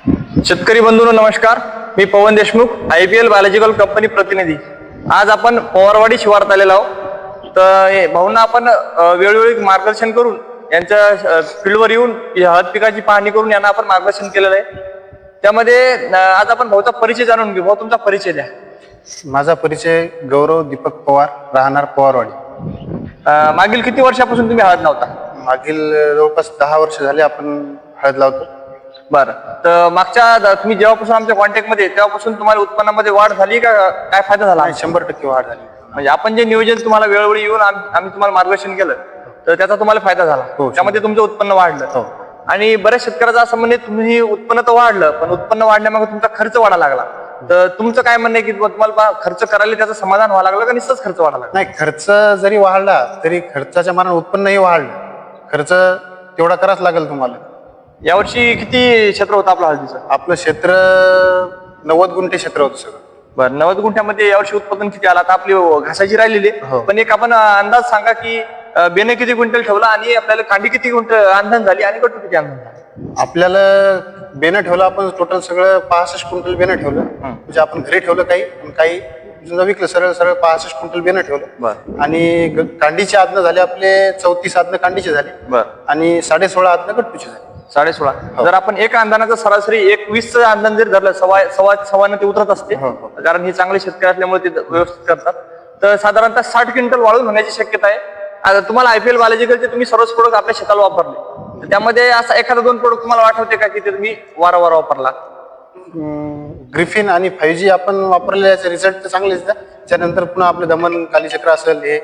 शेतकरी बंधूंनो नमस्कार, मी पवन Deshmukh, IPL biological company प्रतिनिधी। आज आपण पवारवाडी शिवारात आलेलो आहोत। तर भाऊंना आपण वेळोवेळी मार्गदर्शन करून यांच्या फील्डवर येऊन हळद पिकाची पाहणी करून यांना आपण मार्गदर्शन केलेलं आहे। त्यामध्ये आज आपण भाऊचा परिचय जाणून घेऊ। भाऊ तुमचा परिचय द्या। माझा परिचय गौरव दीपक पवार, राहणार पवारवाडी। मागील किती वर्षापासून तुम्ही हळद लावता? मागील जवळपास 10 वर्ष झाले आपण हळद लावतो। बरं, तर मागच्या तुम्ही जेव्हापासून आमच्या कॉन्टॅक्ट मध्ये तेव्हापासून तुम्हाला उत्पन्नामध्ये वाढ झाली का काय फायदा झाला? 100% वाढ झाली। म्हणजे आपण जे नियोजन तुम्हाला वेळोवेळी येऊन आम्ही तुम्हाला मार्गदर्शन केलं तर त्याचा तुम्हाला फायदा झाला। त्यामध्ये तुमचं उत्पन्न वाढलं आणि बऱ्याच शेतकऱ्याचं असं म्हणणे तुम्ही उत्पन्न तर वाढलं पण उत्पन्न वाढण्यामागे तुमचा खर्च वाढायला लागला। तर तुमचं काय म्हणणं आहे की तुम्हाला खर्च करायला त्याचं समाधान व्हावं लागलं का नुसतंच खर्च वाढायला लागला? नाही, खर्च जरी वाढला तरी खर्चाच्या मानाने उत्पन्नही वाढलं। खर्च तेवढा कराच लागेल तुम्हाला। यावर्षी किती क्षेत्र होतं आपलं हळदीचं? आपलं क्षेत्र 90 गुंठे क्षेत्र होतं सगळं। बरं, 90 गुंठ्यामध्ये यावर्षी उत्पादन किती आलं? आता आपली घासाची राहिलेली पण एक आपण अंदाज सांगा की बेणे किती क्विंटल ठेवला आणि आपल्याला कांडी किती क्विंटल अंधन झाली आणि कटू किती अंधन झाली? आपल्याला बेणं ठेवलं आपण टोटल सगळं 65 क्विंटल बेणं ठेवलं। म्हणजे आपण घरी ठेवलं काही विकलं सरळ 65 क्विंटल बेणं ठेवलं। आणि कांडीचे आदनं झाले आपले 34 आदनं कांडीचे झाले आणि 16.5 आदनं कट्टूचे झाले। 16.5 जर आपण एका अंधनाचं सरासरी 21 अंधन जर धरलं सव्वानं ते उतरत असते कारण हे चांगले शेतकरी असल्यामुळे ते व्यवस्थित करतात। तर साधारणतः 60 क्विंटल वाळून होण्याची शक्यता आहे। आता तुम्हाला IPL बायोलॉजिकलचे तुम्ही सर्वच प्रोडक्ट आपल्या शेताला वापरले तर त्यामध्ये असं एखादा 2 प्रोडक्ट तुम्हाला आठवते का की ते तुम्ही वारंवार वापरला? ग्रिफिन आणि 5G आपण वापरल्याचे रिझल्ट तर चांगलेच द्या। त्यानंतर पुन्हा आपलं दमन कालीचक्र असेल हे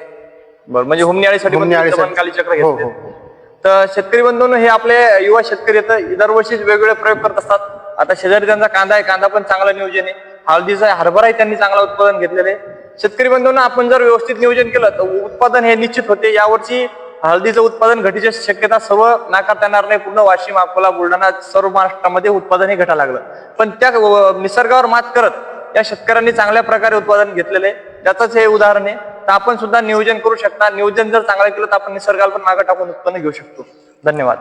बरं, म्हणजे हुमणीआळीसाठी कालीचक्र घेतले। तर शेतकरी बंधूंनो हे आपले युवा शेतकरी आहेत, दरवर्षी वेगवेगळे प्रयोग करत असतात। आता शेजारी त्यांचा कांदा आहे, कांदा पण चांगलं नियोजन आहे। हळदीचा आहे, हरभरा आहे, त्यांनी चांगलं उत्पादन घेतलेलं आहे। शेतकरी बंधूंनो आपण जर व्यवस्थित नियोजन केलं तर उत्पादन हे निश्चित होते। यावर्षी हळदीचं उत्पादन घटीची शक्यता सर्व नाकारता येणार नाही। पूर्ण वाशिम, अकोला, बुलढाणा सर्व महाराष्ट्रामध्ये उत्पादन हे घटा लागलं पण त्या निसर्गावर मात करत या शेतकऱ्यांनी चांगल्या प्रकारे उत्पादन घेतलेलं आहे। त्याचंच हे उदाहरण आहे। तर आपण सुद्धा नियोजन करू शकता। नियोजन जर चांगलं केलं तर आपण निसर्गाला पण मागे टाकून उत्पन्न घेऊ शकतो। धन्यवाद।